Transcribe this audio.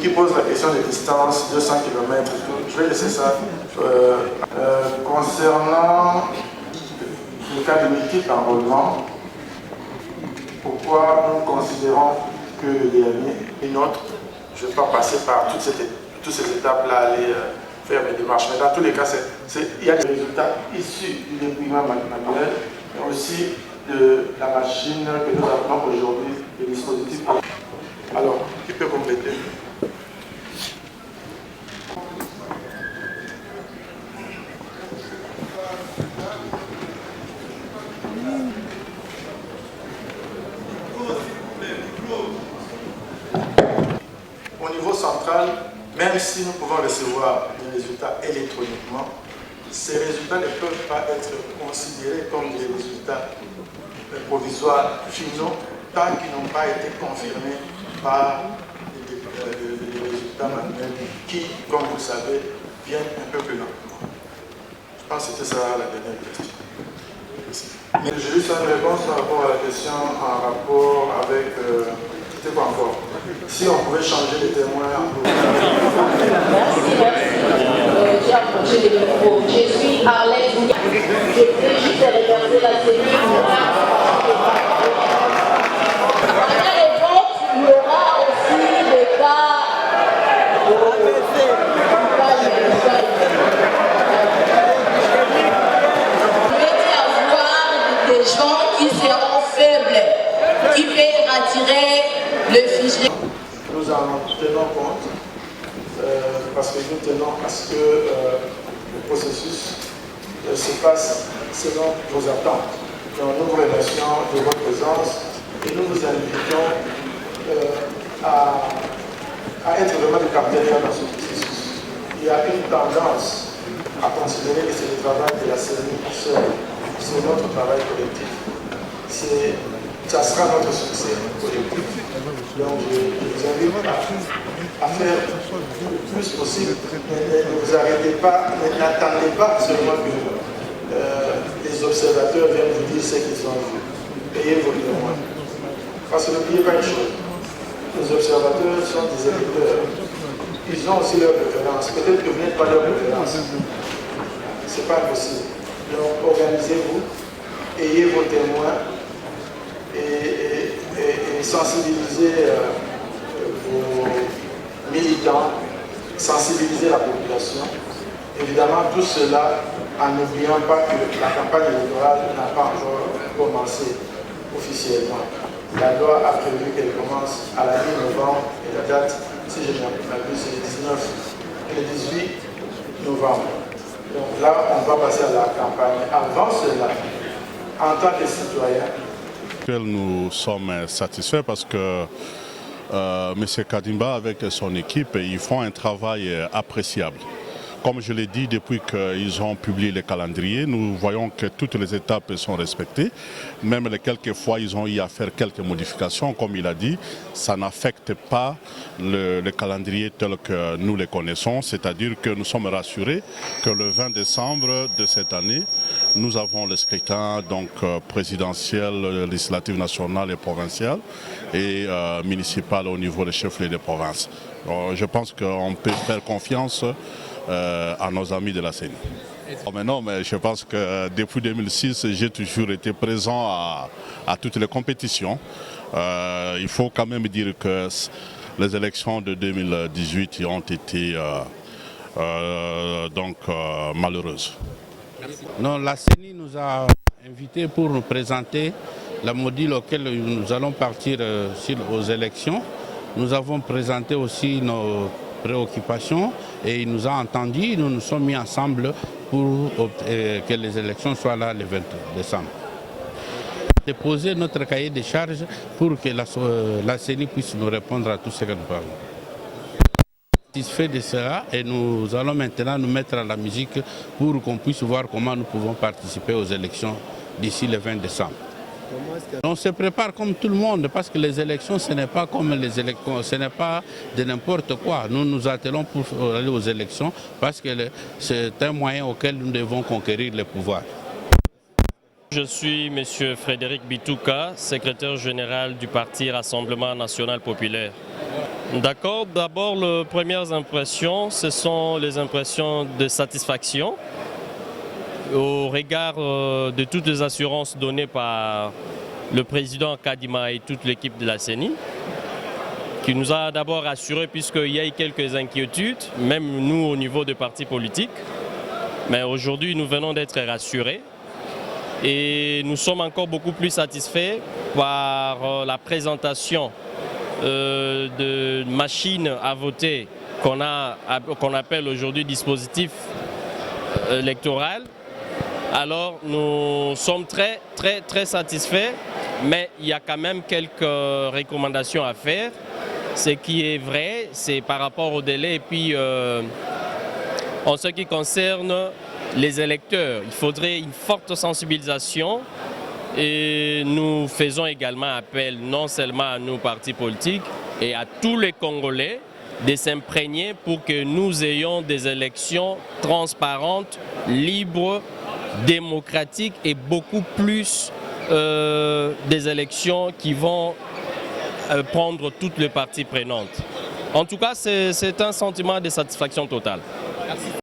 qui pose la question des distances, 200 km, je vais laisser ça. Concernant le cas de multiple enrôlement, pourquoi nous considérons que le dernier est notre? Je ne vais pas passer par toutes ces étapes-là, aller faire mes démarches. Mais dans tous les cas, il y a des résultats issus du dépouillement manuel, mais aussi de la machine que nous appelons aujourd'hui le dispositif. Alors, qui peut compléter? Au niveau central, même si nous pouvons recevoir les résultats électroniquement, ces résultats ne peuvent pas être considérés comme des résultats provisoires finaux tant qu'ils n'ont pas été confirmés par les résultats manuels qui, comme vous le savez, viennent un peu plus lentement. Je pense que c'était ça la dernière question. Mais j'ai juste une réponse par rapport à la question en rapport avec... c'était quoi encore? Si on pouvait changer les témoins en J'ai approché le micro. Je suis Arlette Bouillard. Je peux juste regarder la série. Pendant les votes, il y aura aussi le cas des gens qui seront faibles, qui peuvent attirer le fichier. Nous en tenons compte parce que nous tenons à ce que le processus se passe selon vos attentes. Donc nous vous remercions de votre présence et nous vous invitons à être vraiment des partenaires dans ce processus. Il y a une tendance à considérer que c'est le travail de la CENI seul, c'est notre travail collectif. Ça sera notre succès collectif. Donc je vous invite à faire le plus possible. Ne vous arrêtez pas, n'attendez pas seulement que les observateurs viennent vous dire ce qu'ils ont vu. Payez vos témoins. Parce que n'oubliez pas une chose, les observateurs sont des électeurs. Ils ont aussi leurs préférences. Peut-être que vous n'êtes pas leurs préférences. Ce n'est pas impossible. Donc organisez-vous, ayez vos témoins et sensibilisez vos militants, sensibiliser la population. Évidemment, tout cela en n'oubliant pas que la campagne électorale n'a pas encore commencé officiellement. La loi a prévu qu'elle commence à la mi-novembre et la date, si je ne m'abuse, c'est le 19 et le 18 novembre. Donc là, on va passer à la campagne. Avant cela, en tant que citoyen, nous sommes satisfaits parce que M. Kadimba avec son équipe, ils font un travail appréciable. Comme je l'ai dit, depuis qu'ils ont publié les calendriers, nous voyons que toutes les étapes sont respectées. Même les quelques fois, ils ont eu à faire quelques modifications. Comme il a dit, ça n'affecte pas le calendrier tel que nous les connaissons. C'est-à-dire que nous sommes rassurés que le 20 décembre de cette année, nous avons le scrutin donc, présidentiel, législatif national et provincial et municipal au niveau des chefs-lieux de province. Je pense qu'on peut faire confiance à nos amis de la CENI. Mais non, mais je pense que depuis 2006, j'ai toujours été présent à toutes les compétitions. Il faut quand même dire que les élections de 2018 ont été malheureuses. Non, la CENI nous a invités pour nous présenter la module auquel nous allons partir aux élections. Nous avons présenté aussi nos préoccupations et il nous a entendus. Nous nous sommes mis ensemble pour que les élections soient là le 20 décembre. Déposer notre cahier de charges pour que la CENI puisse nous répondre à tout ce que nous parlons. Satisfait de cela et nous allons maintenant nous mettre à la musique pour qu'on puisse voir comment nous pouvons participer aux élections d'ici le 20 décembre. On se prépare comme tout le monde parce que les élections, ce n'est pas comme les élections, ce n'est pas de n'importe quoi. Nous nous attelons pour aller aux élections parce que c'est un moyen auquel nous devons conquérir le pouvoir. Je suis M. Frédéric Bitouka, secrétaire général du Parti Rassemblement National Populaire. D'accord. D'abord, les premières impressions, ce sont les impressions de satisfaction au regard de toutes les assurances données par le président Kadima et toute l'équipe de la CENI, qui nous a d'abord rassurés puisqu'il y a eu quelques inquiétudes, même nous au niveau des partis politiques. Mais aujourd'hui, nous venons d'être rassurés et nous sommes encore beaucoup plus satisfaits par la présentation de machines à voter qu'on appelle aujourd'hui dispositif électoral. Alors nous sommes très satisfaits, mais il y a quand même quelques recommandations à faire. Ce qui est vrai, c'est par rapport au délai et puis en ce qui concerne les électeurs, il faudrait une forte sensibilisation et nous faisons également appel non seulement à nos partis politiques et à tous les Congolais de s'imprégner pour que nous ayons des élections transparentes, libres, démocratiques et beaucoup plus des élections qui vont prendre toutes les parties prenantes. En tout cas, c'est un sentiment de satisfaction totale. Merci.